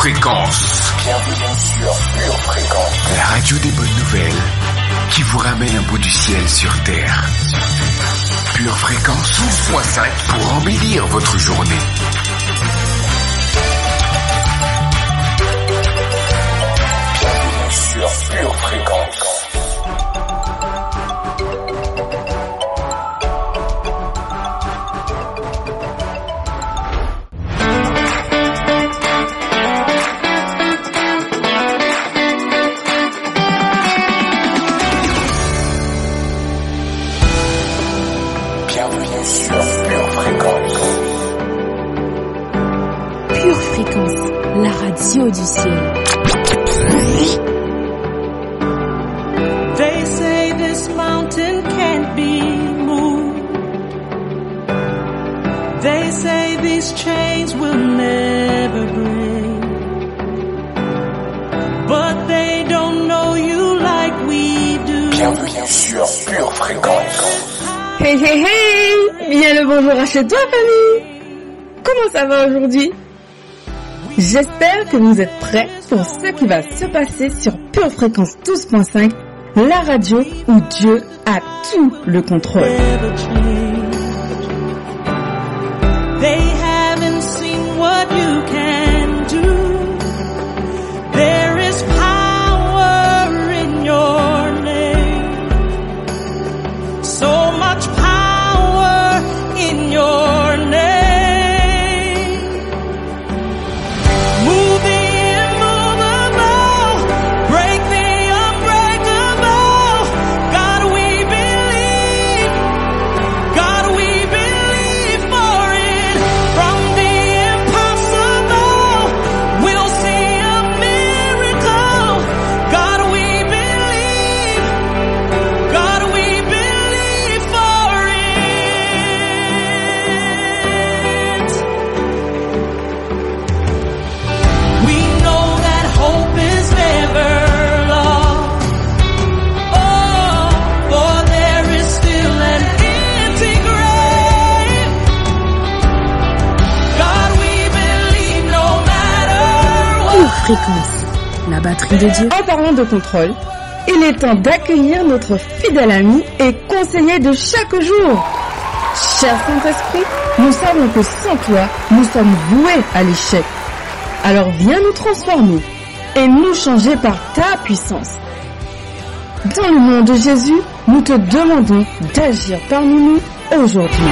Fréquence. Bienvenue sur Pure Fréquence. La radio des bonnes nouvelles qui vous ramène un bout du ciel sur Terre. Pure Fréquence 12.5 pour embellir votre journée. Bienvenue sur Pure Fréquence. La radio du ciel. They say this mountain can't be moved. They say these chains will never break. But they don't know you like we do. Bienvenue sur Pure Fréquence. Hey hey hey! Bien le bonjour à chez toi, famille! Comment ça va aujourd'hui? J'espère que vous êtes prêts pour ce qui va se passer sur Pure Fréquence 12.5, la radio où Dieu a tout le contrôle. They haven't seen what you can do. There is power in your name. So much power in your name. Fréquence, la batterie de Dieu. En parlant de contrôle, il est temps d'accueillir notre fidèle ami et conseiller de chaque jour. Cher Saint-Esprit, nous savons que sans toi, nous sommes voués à l'échec. Alors viens nous transformer et nous changer par ta puissance. Dans le nom de Jésus, nous te demandons d'agir parmi nous aujourd'hui.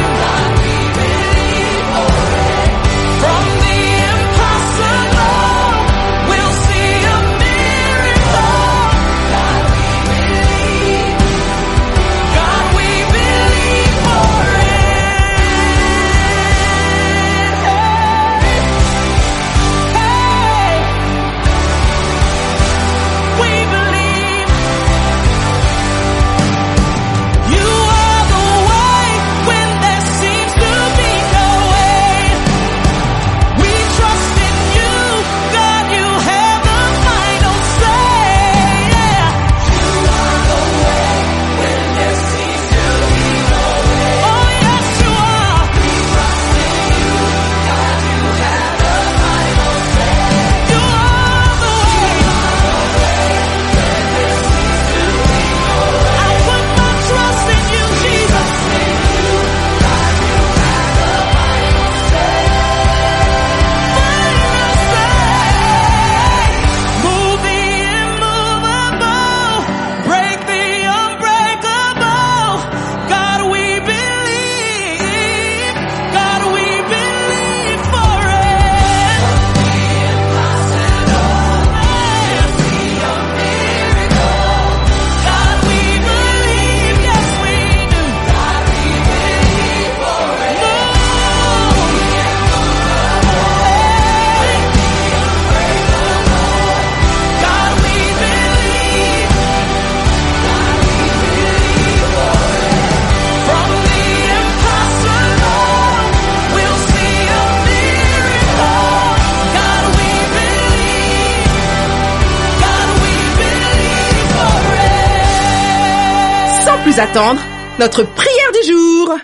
plus attendre, notre prière du jour.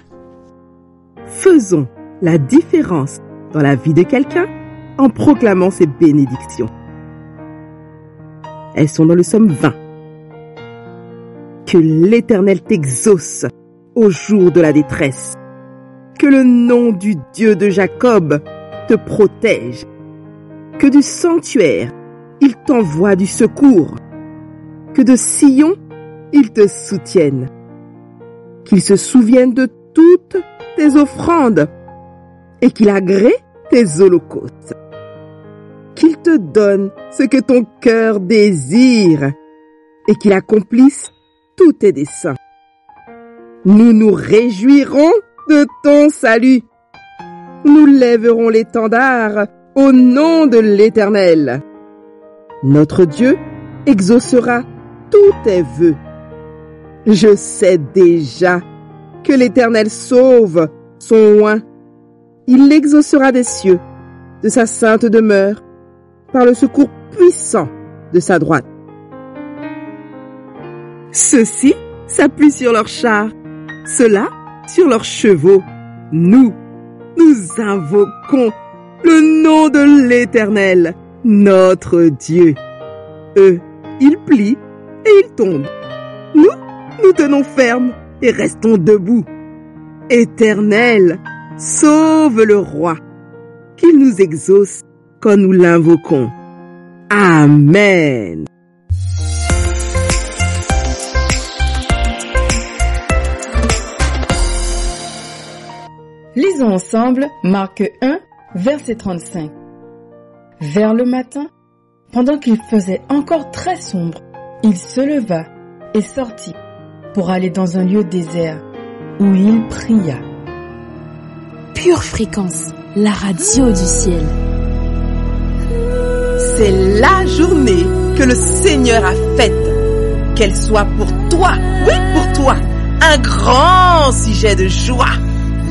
Faisons la différence dans la vie de quelqu'un en proclamant ses bénédictions. Elles sont dans le psaume 20. Que l'Éternel t'exauce au jour de la détresse. Que le nom du Dieu de Jacob te protège. Que du sanctuaire, il t'envoie du secours. Que de Sion, il te soutienne. Qu'il se souvienne de toutes tes offrandes et qu'il agrée tes holocaustes. Qu'il te donne ce que ton cœur désire et qu'il accomplisse tous tes desseins. Nous nous réjouirons de ton salut. Nous lèverons l'étendard au nom de l'Éternel. Notre Dieu exaucera tous tes vœux. Je sais déjà que l'Éternel sauve son oint. Il l'exaucera des cieux, de sa sainte demeure, par le secours puissant de sa droite. Ceux-ci s'appuient sur leurs chars, ceux-là sur leurs chevaux. Nous invoquons le nom de l'Éternel, notre Dieu. Eux, ils plient et ils tombent. Nous tenons ferme et restons debout. Éternel, sauve le roi, qu'il nous exauce quand nous l'invoquons. Amen. Lisons ensemble Marc 1, verset 35. Vers le matin, pendant qu'il faisait encore très sombre, il se leva et sortit pour aller dans un lieu désert où il pria. Pure Fréquence, la radio du ciel. C'est la journée que le Seigneur a faite. Qu'elle soit pour toi, oui pour toi, un grand sujet de joie.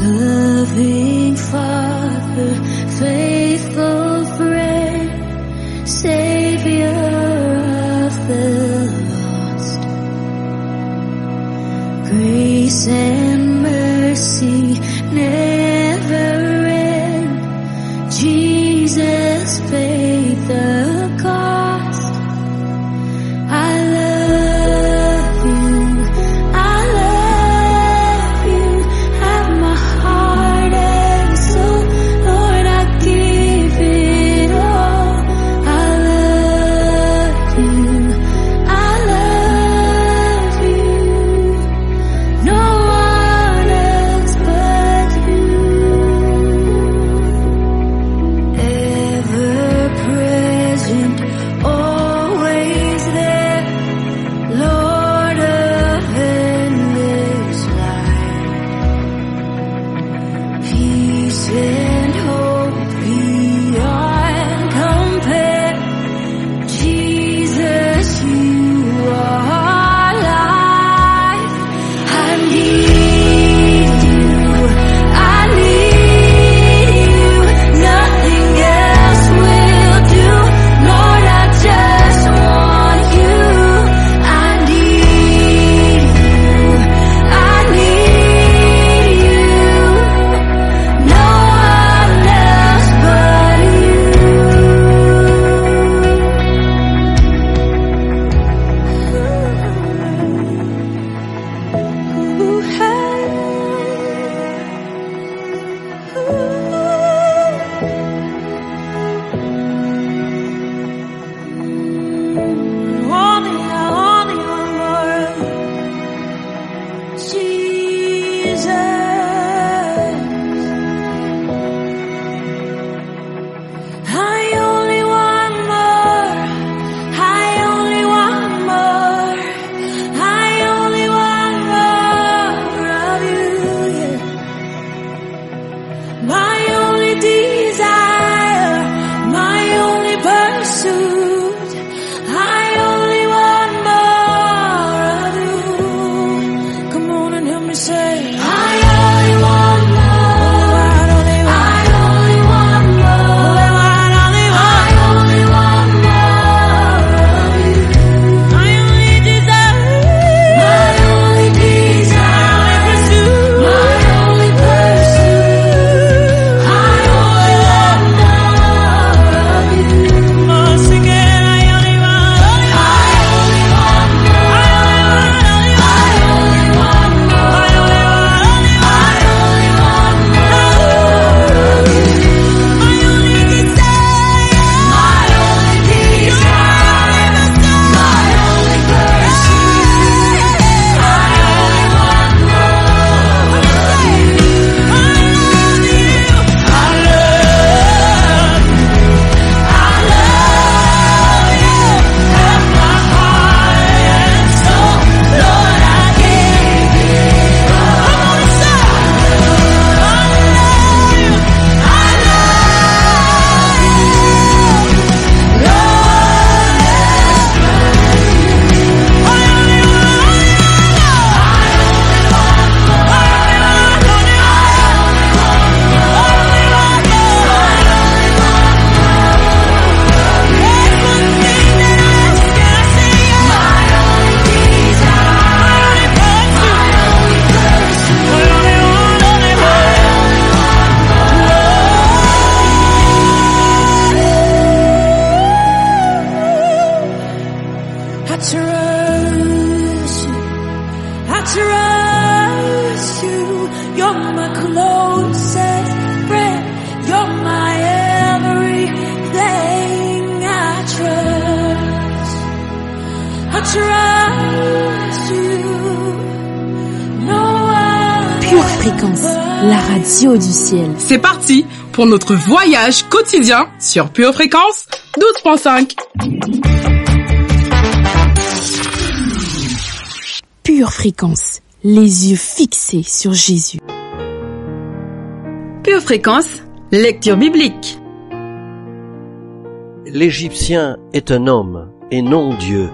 Loving Father, faithful friend, Savior of the lost. Grace and mercy never end. Jesus paid the cost. I love you, have my heart and soul. la radio du ciel. C'est parti pour notre voyage quotidien sur Pure Fréquence 12.5. Pure Fréquence, les yeux fixés sur Jésus. Pure Fréquence, lecture biblique. L'Égyptien est un homme et non Dieu.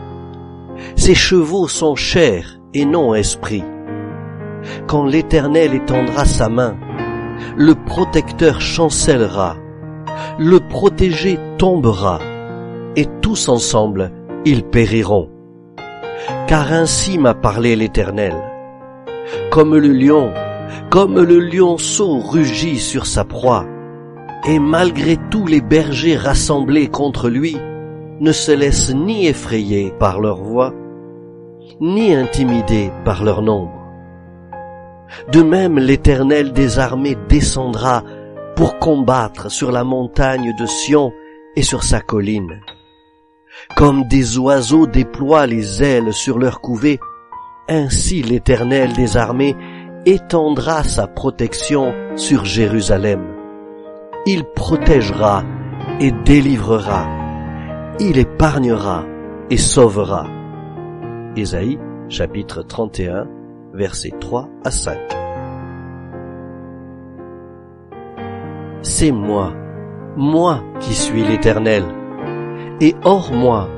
Ses chevaux sont chair et non esprit. Quand l'Éternel étendra sa main, le protecteur chancellera, le protégé tombera, et tous ensemble ils périront. Car ainsi m'a parlé l'Éternel. Comme le lionceau rugit sur sa proie, et malgré tous les bergers rassemblés contre lui, ne se laissent ni effrayer par leur voix, ni intimider par leur nombre. De même, l'Éternel des armées descendra pour combattre sur la montagne de Sion et sur sa colline. Comme des oiseaux déploient les ailes sur leur couvée, ainsi l'Éternel des armées étendra sa protection sur Jérusalem. Il protégera et délivrera. Il épargnera et sauvera. Ésaïe, chapitre 31, versets 3 à 5. C'est moi qui suis l'Éternel, et hors moi,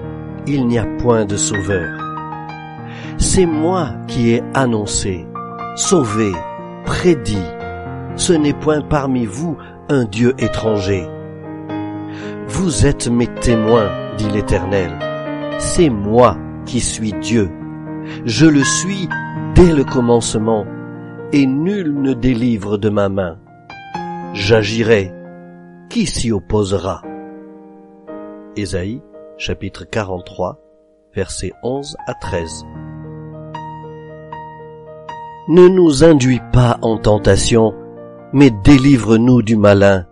il n'y a point de sauveur. C'est moi qui ai annoncé, sauvé, prédit. Ce n'est point parmi vous un Dieu étranger. Vous êtes mes témoins, dit l'Éternel. C'est moi qui suis Dieu. Je le suis dès le commencement, et nul ne délivre de ma main. J'agirai. Qui s'y opposera? Ésaïe, chapitre 43, versets 11 à 13. Ne nous induis pas en tentation, mais délivre-nous du malin,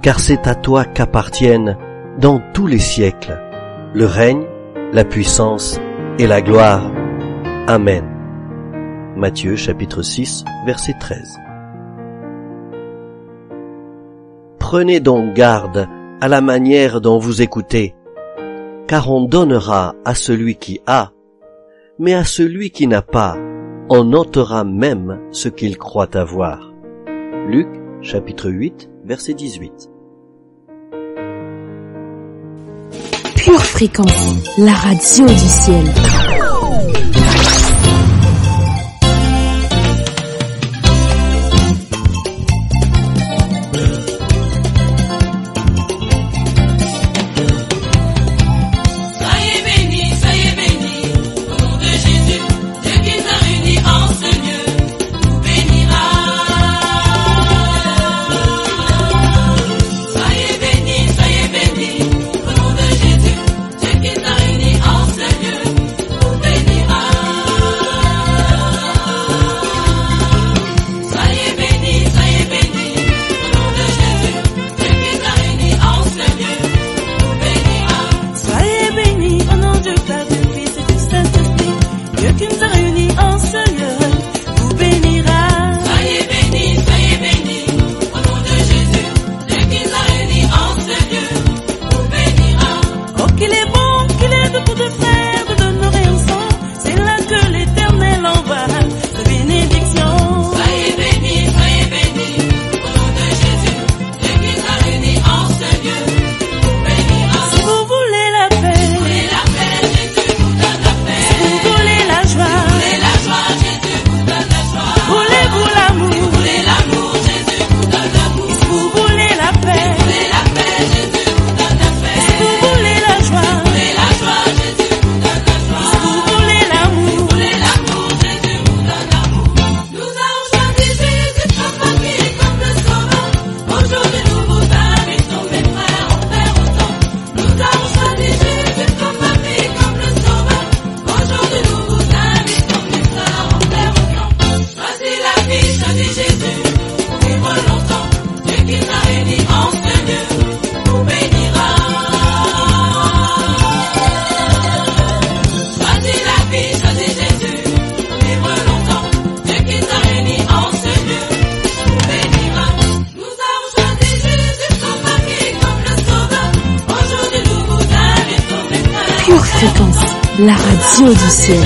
car c'est à toi qu'appartiennent, dans tous les siècles, le règne, la puissance et la gloire. Amen. Matthieu chapitre 6, verset 13. Prenez donc garde à la manière dont vous écoutez, car on donnera à celui qui a, mais à celui qui n'a pas, on ôtera même ce qu'il croit avoir. Luc chapitre 8, verset 18. Pure Fréquence, la radio du ciel. Jésus, Dieu qui t'a réuni en ce lieu. Fréquence, la radio du ciel.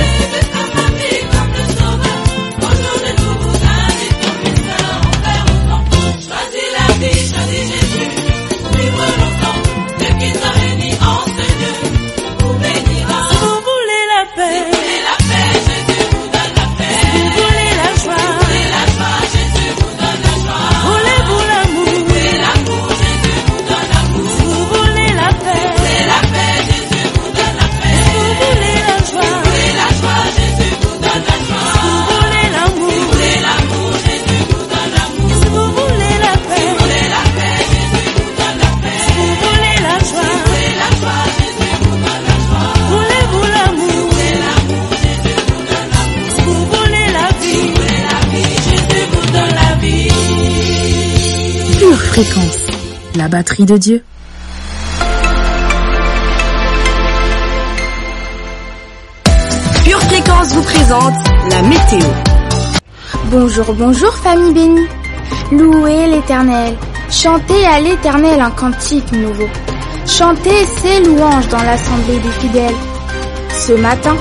Fréquence, la batterie de Dieu. Pure Fréquence vous présente la météo. Bonjour, bonjour famille bénie. Louez l'Éternel. Chantez à l'Éternel un cantique nouveau. Chantez ses louanges dans l'assemblée des fidèles. Ce matin,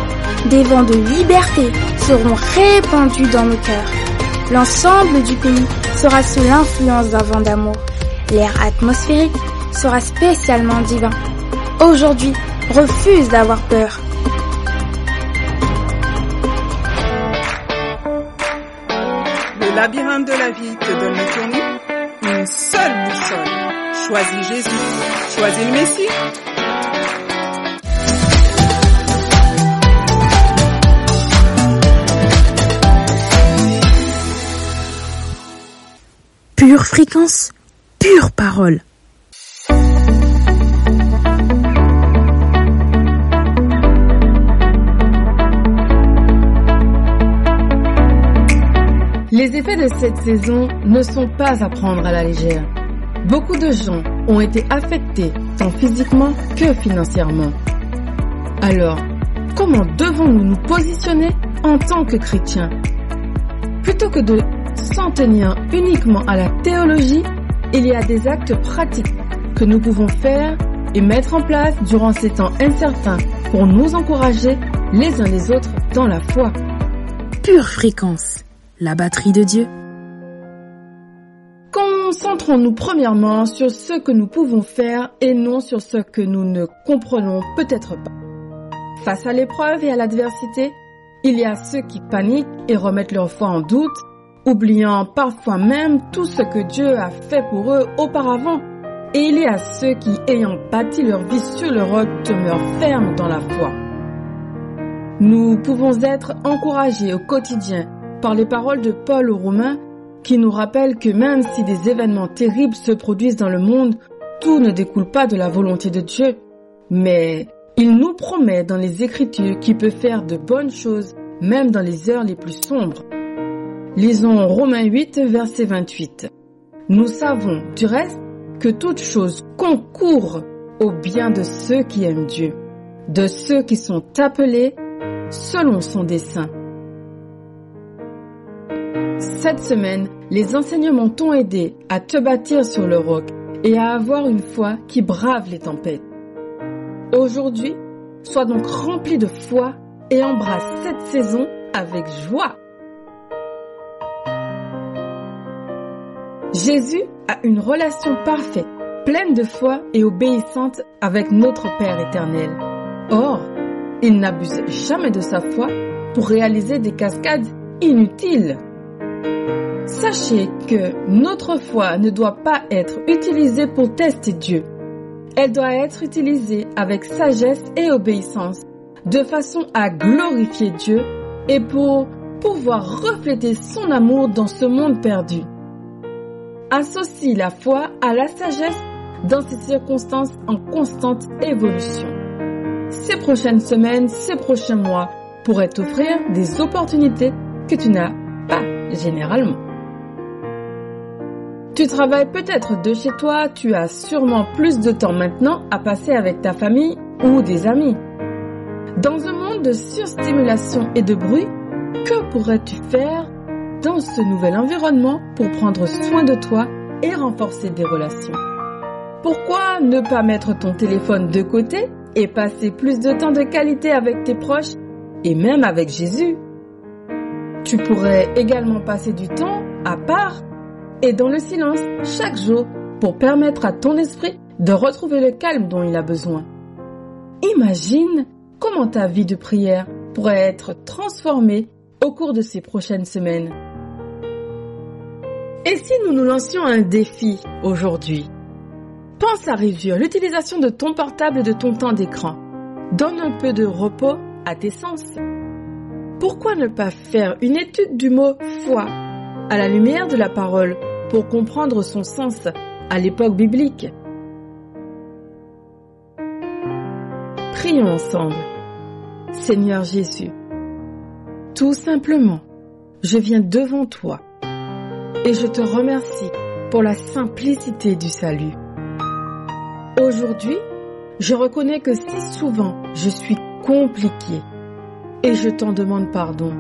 des vents de liberté seront répandus dans nos cœurs. L'ensemble du pays sera sous l'influence d'un vent d'amour. L'air atmosphérique sera spécialement divin. Aujourd'hui, refuse d'avoir peur. Le labyrinthe de la vie te donne le tournis. Une seule boussole. Choisis Jésus. Choisis le Messie. Pure Fréquence, pure parole. Les effets de cette saison ne sont pas à prendre à la légère. Beaucoup de gens ont été affectés tant physiquement que financièrement. Alors, comment devons-nous nous positionner en tant que chrétiens? Plutôt que de s'en tenir uniquement à la théologie, il y a des actes pratiques que nous pouvons faire et mettre en place durant ces temps incertains pour nous encourager les uns les autres dans la foi. Pure Fréquence, la batterie de Dieu. Concentrons-nous premièrement sur ce que nous pouvons faire et non sur ce que nous ne comprenons peut-être pas. Face à l'épreuve et à l'adversité, il y a ceux qui paniquent et remettent leur foi en doute, oubliant parfois même tout ce que Dieu a fait pour eux auparavant. Et il y a ceux qui, ayant bâti leur vie sur le roc, demeurent fermes dans la foi. Nous pouvons être encouragés au quotidien par les paroles de Paul aux Romains qui nous rappellent que même si des événements terribles se produisent dans le monde, tout ne découle pas de la volonté de Dieu. Mais il nous promet dans les Écritures qu'il peut faire de bonnes choses, même dans les heures les plus sombres. Lisons Romains 8, verset 28. Nous savons, du reste, que toute chose concourt au bien de ceux qui aiment Dieu, de ceux qui sont appelés selon son dessein. Cette semaine, les enseignements t'ont aidé à te bâtir sur le roc et à avoir une foi qui brave les tempêtes. Aujourd'hui, sois donc rempli de foi et embrasse cette saison avec joie. Jésus a une relation parfaite, pleine de foi et obéissante avec notre Père éternel. Or, il n'abuse jamais de sa foi pour réaliser des cascades inutiles. Sachez que notre foi ne doit pas être utilisée pour tester Dieu. Elle doit être utilisée avec sagesse et obéissance, de façon à glorifier Dieu et pour pouvoir refléter son amour dans ce monde perdu. Associe la foi à la sagesse dans ces circonstances en constante évolution. Ces prochaines semaines, ces prochains mois pourraient t'offrir des opportunités que tu n'as pas généralement. Tu travailles peut-être de chez toi, tu as sûrement plus de temps maintenant à passer avec ta famille ou des amis. Dans un monde de surstimulation et de bruit, que pourrais-tu faire dans ce nouvel environnement pour prendre soin de toi et renforcer des relations? Pourquoi ne pas mettre ton téléphone de côté et passer plus de temps de qualité avec tes proches et même avec Jésus. Tu pourrais également passer du temps à part et dans le silence chaque jour pour permettre à ton esprit de retrouver le calme dont il a besoin. Imagine comment ta vie de prière pourrait être transformée au cours de ces prochaines semaines. Et si nous nous lancions un défi aujourd'hui? Pense à réduire l'utilisation de ton portable et de ton temps d'écran. Donne un peu de repos à tes sens. Pourquoi ne pas faire une étude du mot « foi » à la lumière de la parole pour comprendre son sens à l'époque biblique? Prions ensemble. Seigneur Jésus, tout simplement, je viens devant toi et je te remercie pour la simplicité du salut. Aujourd'hui, je reconnais que si souvent je suis compliqué et je t'en demande pardon.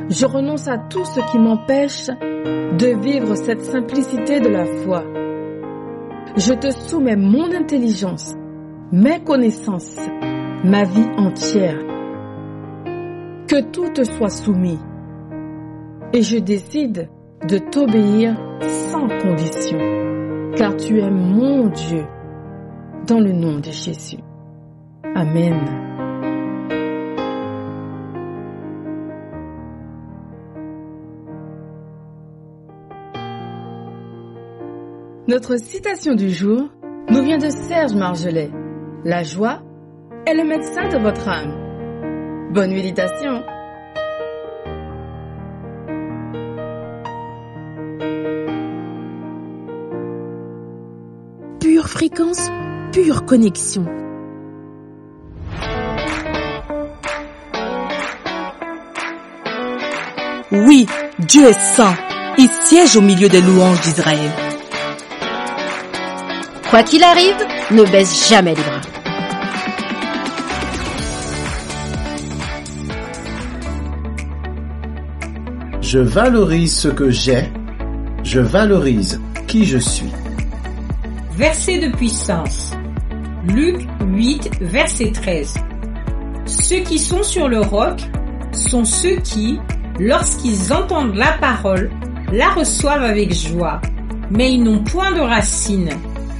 Je renonce à tout ce qui m'empêche de vivre cette simplicité de la foi. Je te soumets mon intelligence, mes connaissances, ma vie entière. Que tout te soit soumis. Et je décide de t'obéir sans condition, car tu es mon Dieu. Dans le nom de Jésus. Amen. Notre citation du jour nous vient de Serge Marjolais. La joie est le médecin de votre âme. Bonne méditation. Pure fréquence, pure connexion. Oui, Dieu est saint. Il siège au milieu des louanges d'Israël. Quoi qu'il arrive, ne baisse jamais les bras. Je valorise ce que j'ai. Je valorise qui je suis. Verset de puissance. Luc 8, verset 13. Ceux qui sont sur le roc sont ceux qui, lorsqu'ils entendent la parole, la reçoivent avec joie. Mais ils n'ont point de racines.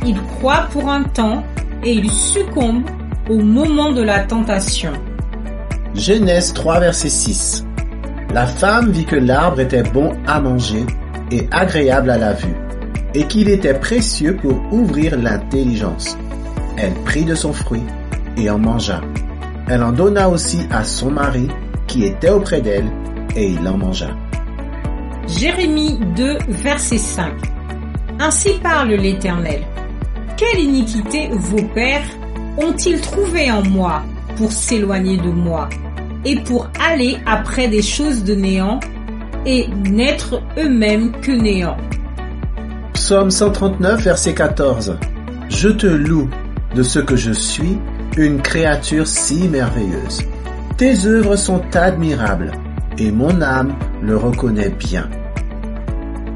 Ils croient pour un temps et ils succombent au moment de la tentation. Genèse 3, verset 6. La femme vit que l'arbre était bon à manger et agréable à la vue, et qu'il était précieux pour ouvrir l'intelligence. Elle prit de son fruit et en mangea. Elle en donna aussi à son mari qui était auprès d'elle, et il en mangea. Jérémie 2, verset 5. Ainsi parle l'Éternel. Quelle iniquité vos pères ont-ils trouvé en moi pour s'éloigner de moi et pour aller après des choses de néant et n'être eux-mêmes que néant. Psaume 139, verset 14. Je te loue de ce que je suis, une créature si merveilleuse. Tes œuvres sont admirables, et mon âme le reconnaît bien.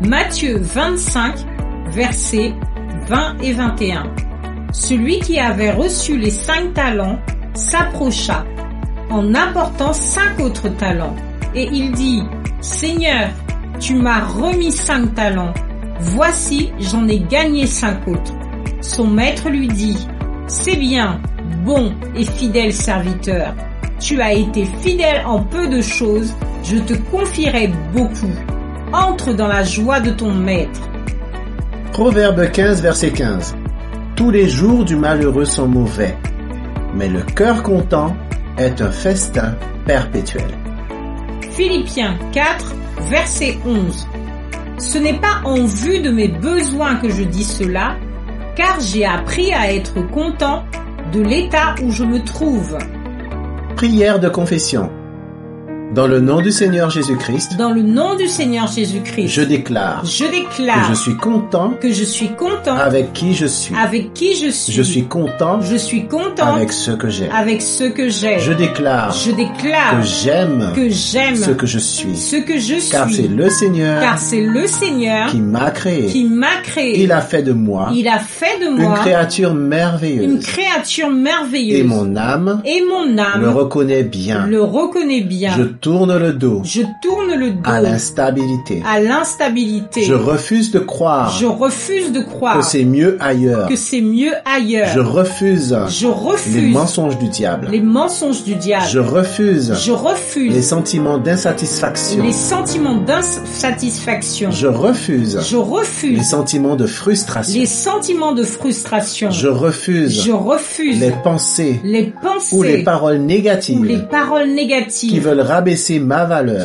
Matthieu 25, versets 20 et 21. Celui qui avait reçu les 5 talents s'approcha, en apportant 5 autres talents, et il dit, Seigneur, tu m'as remis 5 talents, voici j'en ai gagné 5 autres. Son maître lui dit, c'est bien, bon et fidèle serviteur, tu as été fidèle en peu de choses, je te confierai beaucoup. Entre dans la joie de ton maître. Proverbe 15, verset 15. Tous les jours du malheureux sont mauvais, mais le cœur content est un festin perpétuel. Philippiens 4, verset 11. Ce n'est pas en vue de mes besoins que je dis cela, car j'ai appris à être content de l'état où je me trouve. Prière de confession. Dans le nom du Seigneur Jésus-Christ, dans le nom du Seigneur Jésus-Christ, je déclare que je suis content avec qui je suis. Je suis content avec ce que j'ai. Je déclare que j'aime ce que je suis. Car c'est le Seigneur qui m'a créé. Il a fait de moi une créature merveilleuse. Et mon âme le reconnaît bien. Je tourne le dos à l'instabilité. Je refuse de croire que c'est mieux ailleurs. Je refuse les mensonges du diable. Je refuse les sentiments d'insatisfaction. Je refuse les sentiments de frustration. Je refuse les pensées ou les paroles négatives qui veulent rabaisser ma valeur.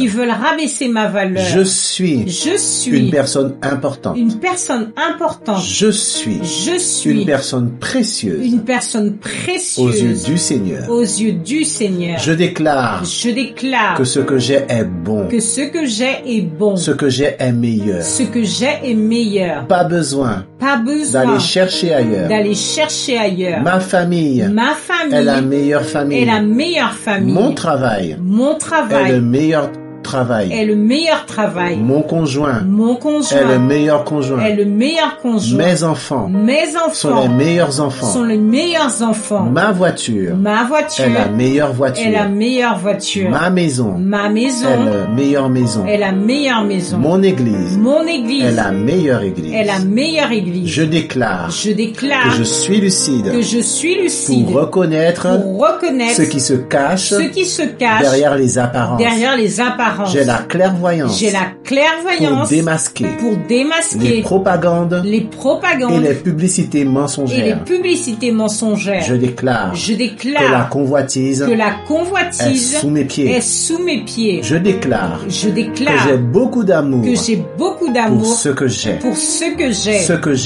Je suis une personne importante. Je suis une personne précieuse aux yeux du Seigneur. Je déclare que ce que j'ai est bon. Ce que j'ai est meilleur. Pas besoin d'aller chercher ailleurs. Ma famille est la meilleure famille. Mon travail est le meilleur travail. Mon conjoint est le meilleur conjoint. Mes enfants sont les meilleurs enfants. Ma voiture est la meilleure voiture. Ma maison est la meilleure maison. Mon église est la meilleure église. Je déclare que je suis lucide pour reconnaître ce qui se cache derrière les apparences. J'ai la clairvoyance pour démasquer les propagandes et les publicités mensongères. Je déclare que la convoitise est sous mes pieds. Je déclare que j'ai beaucoup d'amour pour ce que j'ai. Ce que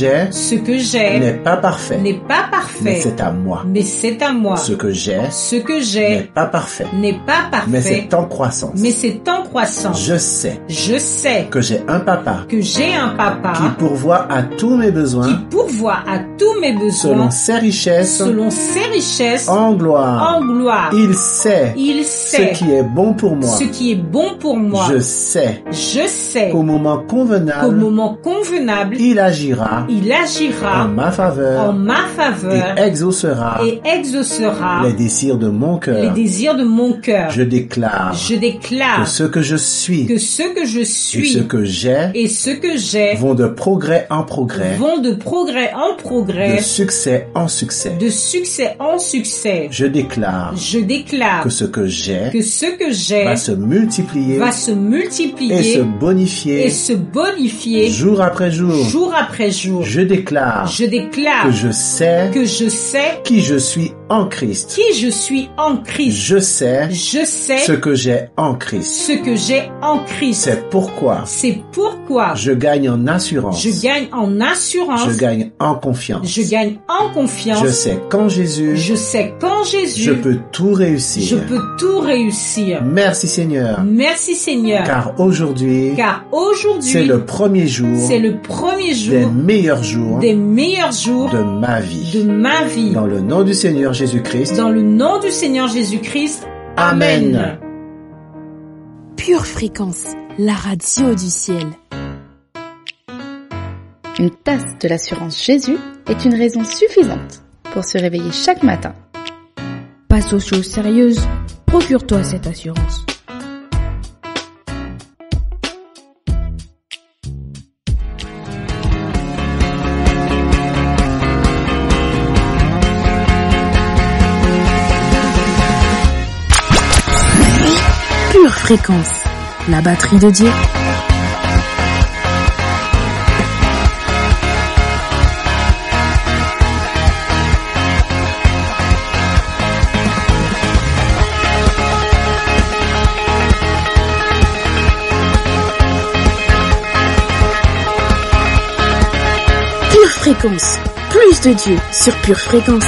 j'ai n'est pas parfait, mais c'est à moi. Ce que j'ai n'est pas parfait, mais c'est en croissance. Je sais que j'ai un papa qui pourvoit à tous mes besoins selon ses richesses en gloire. Il sait ce qui est bon pour moi. Je sais qu'au moment convenable, il agira en ma faveur et exaucera les désirs de mon cœur. Je déclare que ce que je suis et ce que j'ai vont de progrès en progrès, de succès en succès. Je déclare que ce que j'ai va se multiplier et se bonifier jour après jour. Je déclare que je sais qui je suis en Christ. Je sais ce que j'ai en Christ. C'est pourquoi je gagne en assurance. Je gagne en confiance. Je sais qu'en Jésus, je peux tout réussir. Merci Seigneur. Car aujourd'hui, c'est le premier jour des meilleurs jours de ma vie. Dans le nom du Seigneur Jésus-Christ. Amen. Pure Fréquence, la radio du ciel. Une tasse de l'assurance Jésus est une raison suffisante pour se réveiller chaque matin. Passe aux choses sérieuses, procure-toi cette assurance. Pure Fréquence, la batterie de Dieu. Pure Fréquence, plus de Dieu sur Pure Fréquence.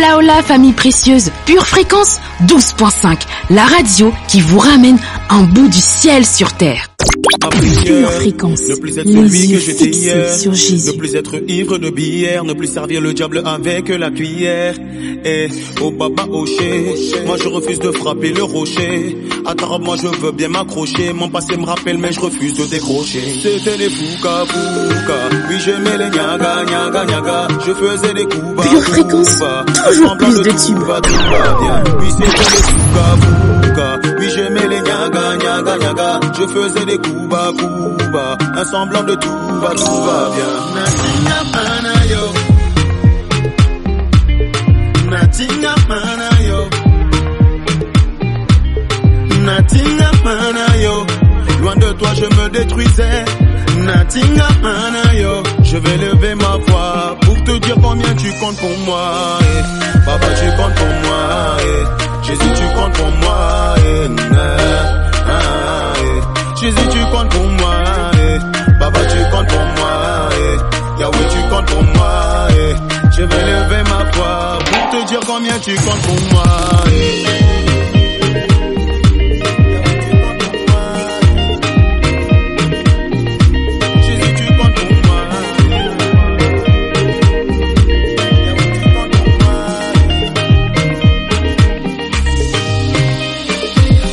Hola hola famille précieuse, Pure Fréquence 12.5, la radio qui vous ramène un bout du ciel sur terre. Pure Fréquence, ne plus être les celui yeux que j'étais fixés hier, sur Jésus. ne plus être ivre de bière, ne plus servir le diable avec la cuillère. Et au baba hoché, moi je refuse de frapper le rocher. À ta robe moi je veux bien m'accrocher, mon passé me rappelle mais je refuse de décrocher. C'était les fouka fouka, oui j'aimais les nyaga nyaga nyaga, je faisais des coups bas. Pure Fréquence, toujours plus de tubes. Oui c'était les fouka fouka, oui j'aimais les nyaga nyaga nyaga, je faisais des coups bas, un semblant de tout va bien. Natinga manayo, Natinga manayo, loin de toi je me détruisais. Natinga manayo, je vais lever ma voix pour te dire combien tu comptes pour moi. Papa tu comptes pour moi, Jésus tu comptes pour moi. Jésus tu comptes pour moi, Papa tu comptes pour moi, Yahweh tu comptes pour moi, je vais lever ma voix pour te dire combien tu comptes pour moi. Jésus tu comptes pour moi,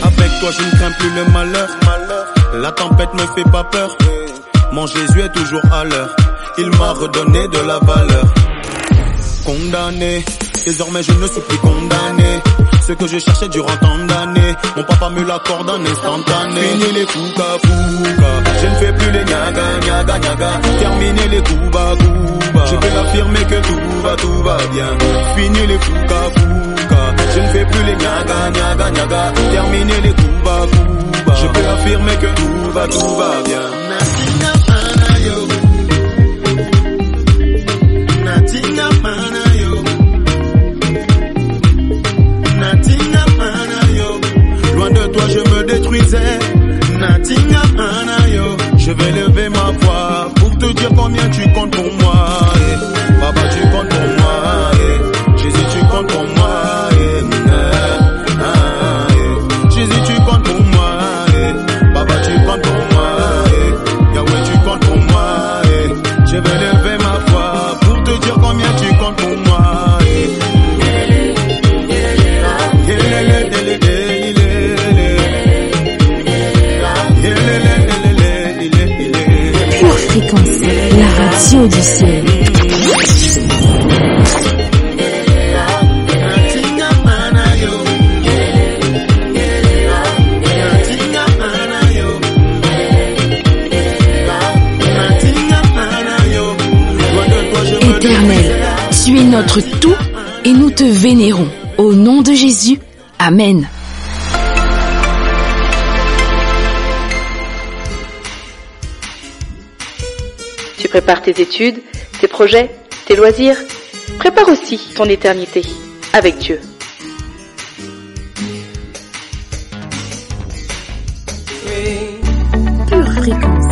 avec toi je ne crains plus le malheur. La tempête me fait pas peur, mon Jésus est toujours à l'heure, il m'a redonné de la valeur. Condamné, désormais je ne suis plus condamné, ce que je cherchais durant tant d'années, mon papa me l'accorde en instantané. Fini les fouka fouka, je ne fais plus les nyaga nyaga nyaga, terminer les couba couba, je peux affirmer que tout va bien. Fini les fouka fouka, je ne fais plus les nyaga nyaga nyaga, terminer les couba couba, je peux affirmer que tout va bien. Natinga manayo, Natinga manayo, Natinga manayo, loin de toi je me détruisais. Natinga manayo, je vais lever ma voix pour te dire combien tu comptes pour moi. Papa tu comptes pour moi, Jésus tu comptes pour moi. Jésus tu comptes pour moi, Papa tu comptes pour moi, Yahweh tu comptes pour moi, je vais lever ma voix pour te dire combien tu comptes pour moi. Pure Fréquence, la radio du ciel. Éternel, tu es notre tout et nous te vénérons. Au nom de Jésus, Amen. Tu prépares tes études, tes projets, tes loisirs. Prépare aussi ton éternité avec Dieu. Pure Fréquence,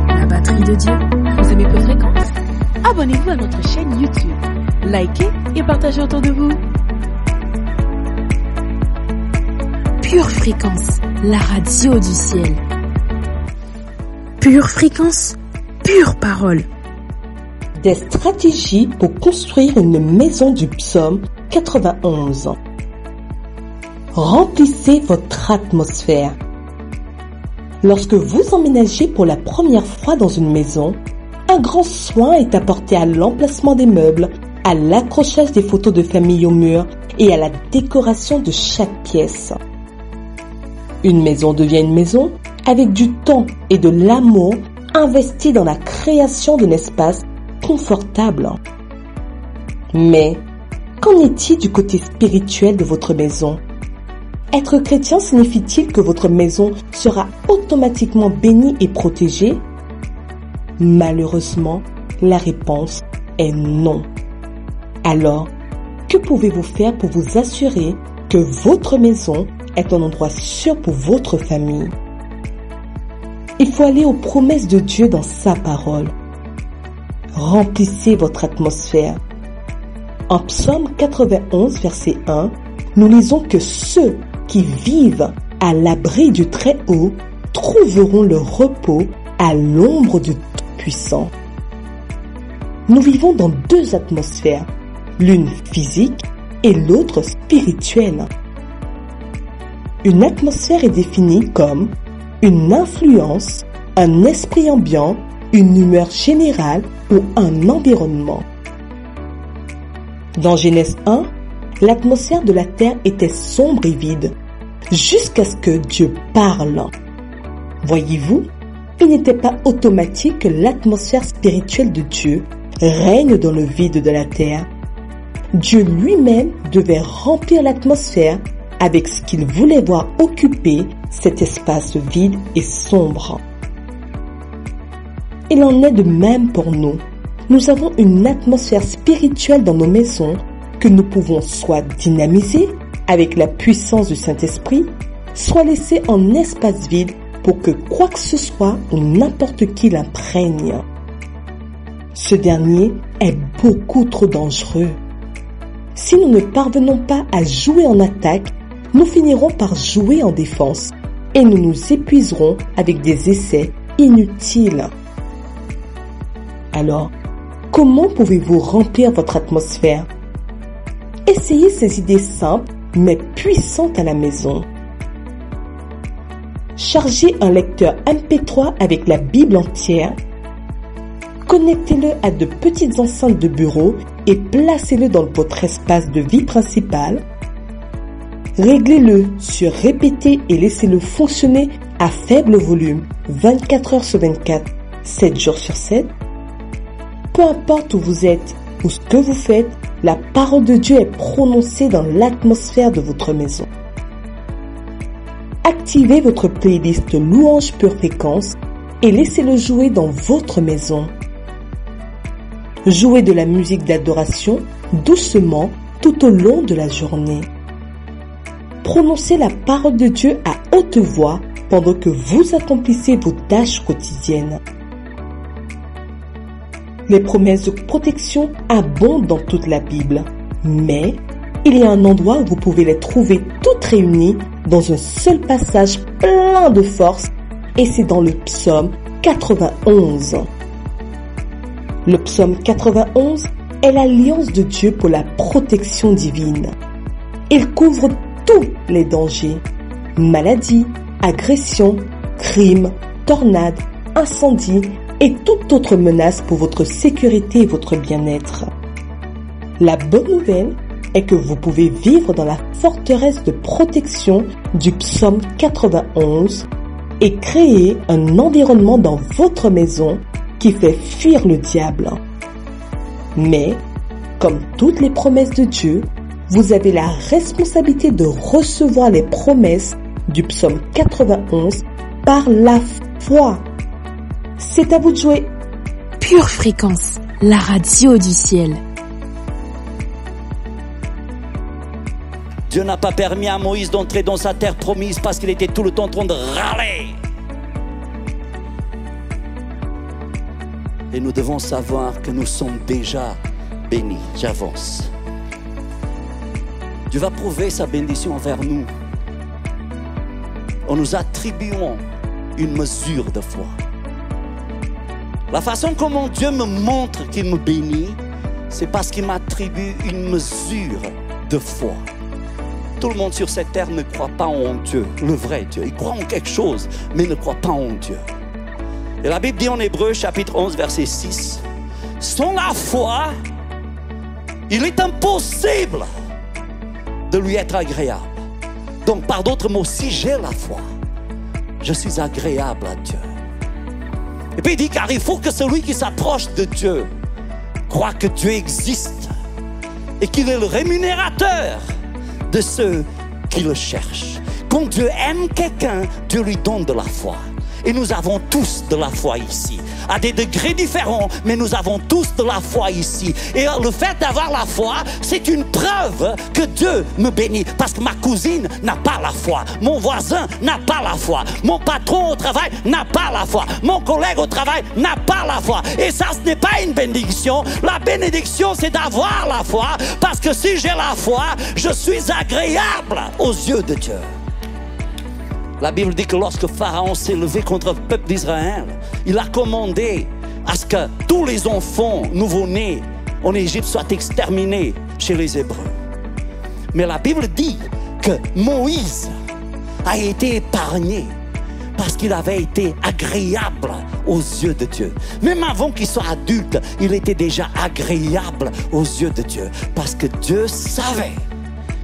la batterie de Dieu. Vous aimez Pure Fréquence? Abonnez-vous à notre chaîne YouTube. Likez et partagez autour de vous. Pure Fréquence, la radio du ciel. Pure Fréquence, pure parole. Des stratégies pour construire une maison du psaume 91. Remplissez votre atmosphère. Lorsque vous emménagez pour la première fois dans une maison, un grand soin est apporté à l'emplacement des meubles, à l'accrochage des photos de famille au mur et à la décoration de chaque pièce. Une maison devient une maison avec du temps et de l'amour investi dans la création d'un espace confortable. Mais qu'en est-il du côté spirituel de votre maison? Être chrétien signifie-t-il que votre maison sera automatiquement bénie et protégée? Malheureusement, la réponse est non. Alors, que pouvez-vous faire pour vous assurer que votre maison est un endroit sûr pour votre famille? Il faut aller aux promesses de Dieu dans sa parole. Remplissez votre atmosphère. En Psaume 91, verset 1, nous lisons que ceux qui vivent à l'abri du Très-Haut trouveront le repos à l'ombre du Tout-Puissant. Nous vivons dans deux atmosphères, l'une physique et l'autre spirituelle. Une atmosphère est définie comme une influence, un esprit ambiant, une humeur générale ou un environnement. Dans Genèse 1, l'atmosphère de la terre était sombre et vide, jusqu'à ce que Dieu parle. Voyez-vous, il n'était pas automatique que l'atmosphère spirituelle de Dieu règne dans le vide de la terre. Dieu lui-même devait remplir l'atmosphère avec ce qu'il voulait voir occuper cet espace vide et sombre. Il en est de même pour nous. Nous avons une atmosphère spirituelle dans nos maisons que nous pouvons soit dynamiser avec la puissance du Saint-Esprit, soit laisser en espace vide pour que quoi que ce soit ou n'importe qui l'imprègne. Ce dernier est beaucoup trop dangereux. Si nous ne parvenons pas à jouer en attaque, nous finirons par jouer en défense et nous nous épuiserons avec des essais inutiles. Alors, comment pouvez-vous remplir votre atmosphère? Essayez ces idées simples mais puissantes à la maison. Chargez un lecteur MP3 avec la Bible entière. Connectez-le à de petites enceintes de bureau et placez-le dans votre espace de vie principal. Réglez-le sur répéter et laissez-le fonctionner à faible volume, 24 heures sur 24, 7 jours sur 7. Peu importe où vous êtes ou ce que vous faites, la parole de Dieu est prononcée dans l'atmosphère de votre maison. Activez votre playlist Louange Pure Fréquence et laissez-le jouer dans votre maison. Jouez de la musique d'adoration doucement tout au long de la journée. Prononcez la parole de Dieu à haute voix pendant que vous accomplissez vos tâches quotidiennes. Les promesses de protection abondent dans toute la Bible, mais il y a un endroit où vous pouvez les trouver toutes réunies dans un seul passage plein de force, et c'est dans le psaume 91. Le psaume 91 est l'alliance de Dieu pour la protection divine. Il couvre tous les dangers, maladies, agressions, crimes, tornades, incendies et toute autre menace pour votre sécurité et votre bien-être. La bonne nouvelle est que vous pouvez vivre dans la forteresse de protection du psaume 91 et créer un environnement dans votre maison qui fait fuir le diable. Mais, comme toutes les promesses de Dieu, vous avez la responsabilité de recevoir les promesses du psaume 91 par la foi. C'est à vous de jouer. Pure Fréquence, la radio du ciel. Dieu n'a pas permis à Moïse d'entrer dans sa terre promise parce qu'il était tout le temps en train de râler. Et nous devons savoir que nous sommes déjà bénis. J'avance. Dieu va prouver sa bénédiction envers nous en nous attribuant une mesure de foi. La façon comment Dieu me montre qu'il me bénit, c'est parce qu'il m'attribue une mesure de foi. Tout le monde sur cette terre ne croit pas en Dieu, le vrai Dieu. Il croit en quelque chose, mais ne croit pas en Dieu. Et la Bible dit en Hébreux, chapitre 11, verset 6, « Sans la foi, il est impossible de lui être agréable. » Donc, par d'autres mots, si j'ai la foi, je suis agréable à Dieu. Et puis il dit, car il faut que celui qui s'approche de Dieu croit que Dieu existe et qu'il est le rémunérateur de ceux qui le cherchent. Quand Dieu aime quelqu'un, Dieu lui donne de la foi. Et nous avons tous de la foi ici. à des degrés différents, mais nous avons tous de la foi ici. Et le fait d'avoir la foi, c'est une preuve que Dieu me bénit. Parce que ma cousine n'a pas la foi. Mon voisin n'a pas la foi. Mon patron au travail n'a pas la foi. Mon collègue au travail n'a pas la foi. Et ça, ce n'est pas une bénédiction. La bénédiction, c'est d'avoir la foi. Parce que si j'ai la foi, je suis agréable aux yeux de Dieu. La Bible dit que lorsque Pharaon s'est levé contre le peuple d'Israël, il a commandé à ce que tous les enfants nouveau-nés en Égypte soient exterminés chez les Hébreux. Mais la Bible dit que Moïse a été épargné parce qu'il avait été agréable aux yeux de Dieu. Même avant qu'il soit adulte, il était déjà agréable aux yeux de Dieu. Parce que Dieu savait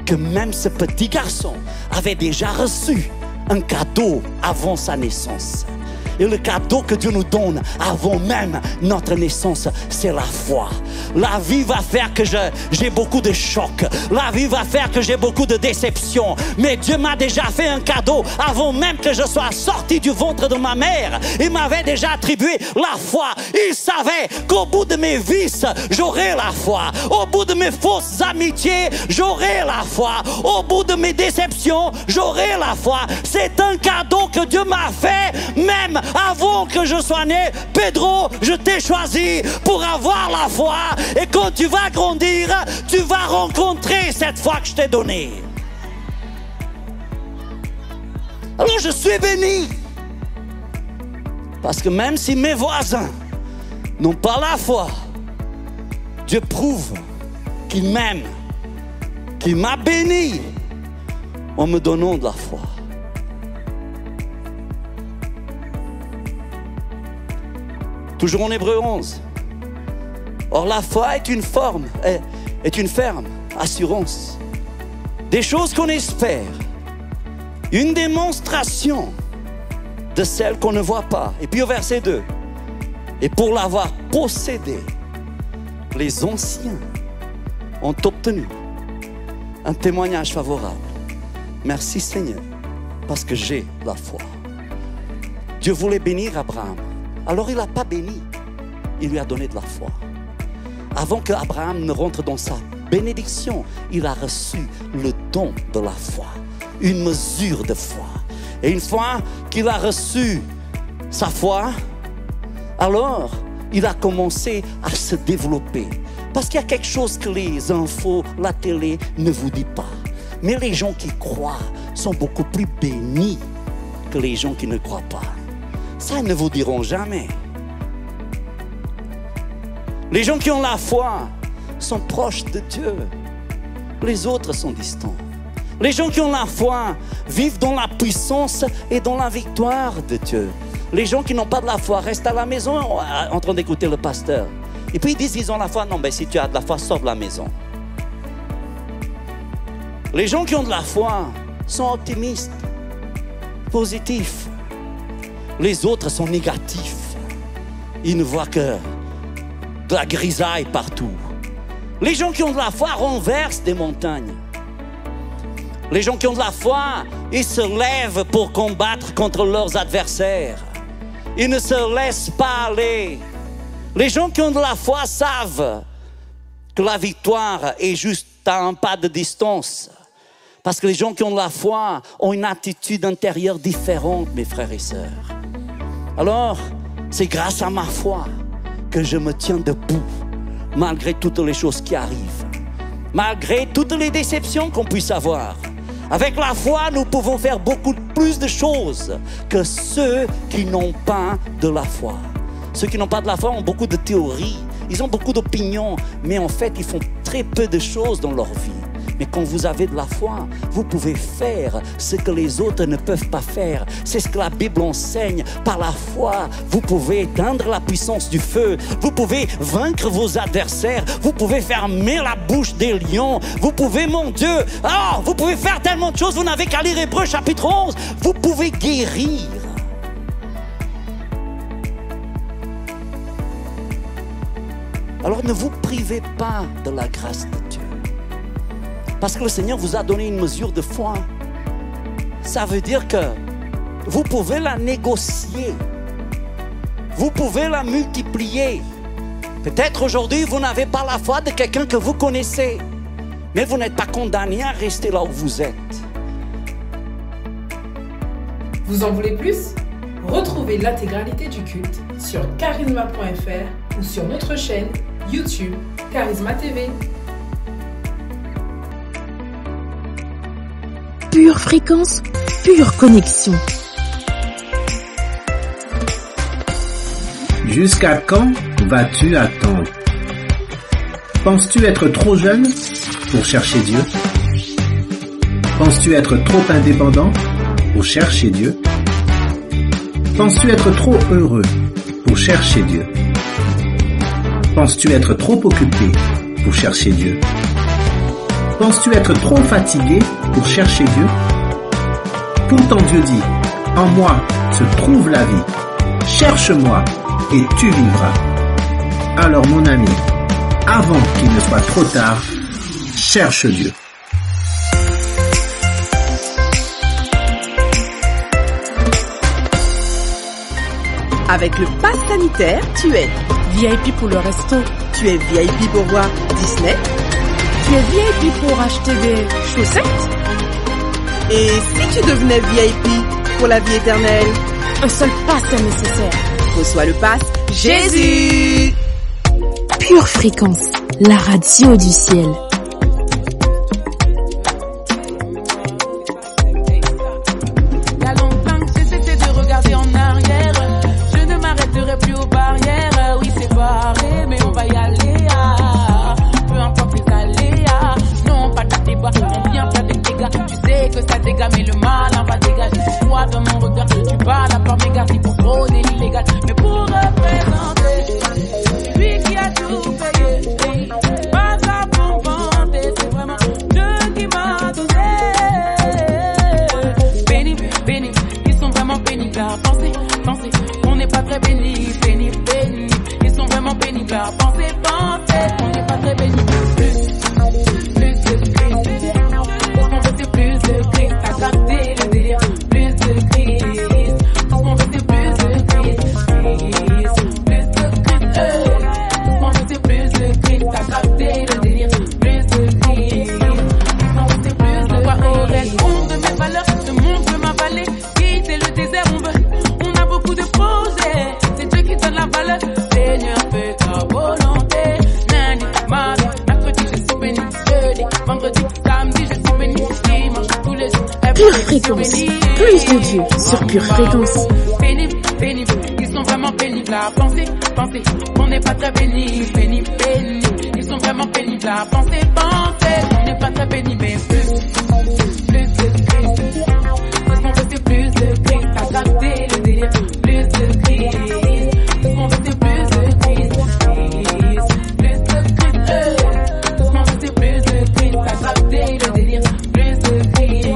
que même ce petit garçon avait déjà reçu un cadeau avant sa naissance. Et le cadeau que Dieu nous donne avant même notre naissance, c'est la foi. La vie va faire que j'ai beaucoup de chocs. La vie va faire que j'ai beaucoup de déceptions. Mais Dieu m'a déjà fait un cadeau avant même que je sois sorti du ventre de ma mère. Il m'avait déjà attribué la foi. Il savait qu'au bout de mes vices, j'aurai la foi. Au bout de mes fausses amitiés, j'aurai la foi. Au bout de mes déceptions, j'aurai la foi. C'est un cadeau que Dieu m'a fait même avant que je sois né. Pedro, je t'ai choisi pour avoir la foi. Et quand tu vas grandir, tu vas rencontrer cette foi que je t'ai donnée. Alors je suis béni. Parce que même si mes voisins n'ont pas la foi, Dieu prouve qu'il m'aime, qu'il m'a béni en me donnant de la foi. Toujours en Hébreux 11. Or la foi est une ferme assurance des choses qu'on espère, une démonstration de celles qu'on ne voit pas. Et puis au verset 2, et pour l'avoir possédé, les anciens ont obtenu un témoignage favorable. Merci Seigneur, parce que j'ai la foi. Dieu voulait bénir Abraham. Alors il n'a pas béni, il lui a donné de la foi. Avant que Abraham ne rentre dans sa bénédiction, il a reçu le don de la foi, une mesure de foi. Et une fois qu'il a reçu sa foi, alors il a commencé à se développer. Parce qu'il y a quelque chose que les infos, la télé ne vous dit pas. Mais les gens qui croient sont beaucoup plus bénis que les gens qui ne croient pas. Ça, ils ne vous diront jamais. Les gens qui ont la foi sont proches de Dieu. Les autres sont distants. Les gens qui ont la foi vivent dans la puissance et dans la victoire de Dieu. Les gens qui n'ont pas de la foi restent à la maison en train d'écouter le pasteur. Et puis ils disent ils ont la foi. Non, mais si tu as de la foi, sors de la maison. Les gens qui ont de la foi sont optimistes, positifs. Les autres sont négatifs. Ils ne voient que de la grisaille partout. Les gens qui ont de la foi renversent des montagnes. Les gens qui ont de la foi, ils se lèvent pour combattre contre leurs adversaires. Ils ne se laissent pas aller. Les gens qui ont de la foi savent que la victoire est juste à un pas de distance. Parce que les gens qui ont de la foi ont une attitude intérieure différente, mes frères et sœurs. Alors, c'est grâce à ma foi que je me tiens debout, malgré toutes les choses qui arrivent, malgré toutes les déceptions qu'on puisse avoir. Avec la foi, nous pouvons faire beaucoup plus de choses que ceux qui n'ont pas de la foi. Ceux qui n'ont pas de la foi ont beaucoup de théories, ils ont beaucoup d'opinions, mais en fait, ils font très peu de choses dans leur vie. Mais quand vous avez de la foi, vous pouvez faire ce que les autres ne peuvent pas faire. C'est ce que la Bible enseigne. Par la foi, vous pouvez éteindre la puissance du feu. Vous pouvez vaincre vos adversaires. Vous pouvez fermer la bouche des lions. Vous pouvez, mon Dieu, vous pouvez faire tellement de choses. Vous n'avez qu'à lire Hébreux chapitre 11. Vous pouvez guérir. Alors ne vous privez pas de la grâce de Dieu. Parce que le Seigneur vous a donné une mesure de foi. Ça veut dire que vous pouvez la négocier vous pouvez la multiplier. Peut-être aujourd'hui, vous n'avez pas la foi de quelqu'un que vous connaissez, mais vous n'êtes pas condamné à rester là où vous êtes. Vous en voulez plus? Retrouvez l'intégralité du culte sur charisma.fr ou sur notre chaîne YouTube Charisma TV. Pure fréquence, pure connexion. Jusqu'à quand vas-tu attendre? Penses-tu être trop jeune pour chercher Dieu? Penses-tu être trop indépendant pour chercher Dieu? Penses-tu être trop heureux pour chercher Dieu? Penses-tu être trop occupé pour chercher Dieu? Penses-tu être trop fatigué pour chercher Dieu? Pourtant Dieu dit, en moi se trouve la vie. Cherche-moi et tu vivras. Alors mon ami, avant qu'il ne soit trop tard, cherche Dieu. Avec le pass sanitaire, tu es VIP pour le resto, tu es VIP pour voir Disney, tu es VIP pour acheter des chaussettes. Et si tu devenais VIP pour la vie éternelle, un seul pass est nécessaire. Reçois le pass Jésus. Pure fréquence, la radio du ciel. Mais le mal en va dégager. Toi dans mon regard, tu parles à part méga, si pour prôner l'illégal, mais pour représenter lui qui a tout payé. Pas ça pour vanter, c'est vraiment Dieu qui m'a donné. Béni, béni, ils sont vraiment pénibles à penser, penser. On n'est pas très béni, béni, béni. Ils sont vraiment pénibles à penser, penser. On n'est pas très béni. Pure fréquence, plus de Dieu sur Pure fréquence. Pénible, pénible, ils sont vraiment pénibles à penser, penser. On n'est pas très pénible, pénible, pénible. Ils sont vraiment pénibles à penser, penser. On n'est pas très pénible, mais plus de Christ. Parce qu'on veut c'est plus de Christ, à capter le délire. Plus de Christ, parce qu'on veut c'est plus de Christ. Plus de Christ, parce qu'on veut c'est plus de Christ, à capter le délire. Plus de Christ.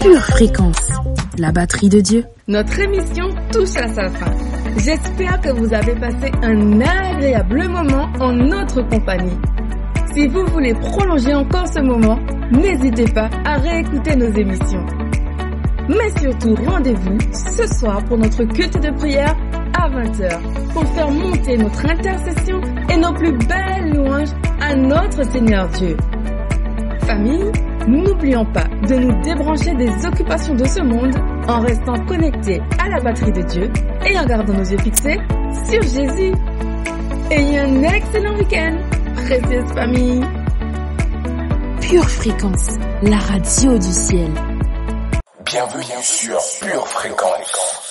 Pure fréquence, la batterie de Dieu. Notre émission touche à sa fin. J'espère que vous avez passé un agréable moment en notre compagnie. Si vous voulez prolonger encore ce moment, n'hésitez pas à réécouter nos émissions. Mais surtout, rendez-vous ce soir pour notre culte de prière à 20h pour faire monter notre intercession et nos plus belles louanges à notre Seigneur Dieu. Famille, n'oublions pas de nous débrancher des occupations de ce monde en restant connectés à la batterie de Dieu et en gardant nos yeux fixés sur Jésus. Ayez un excellent week-end, précieuse famille. Pure Fréquence, la radio du ciel. Bienvenue sur Pure Fréquence.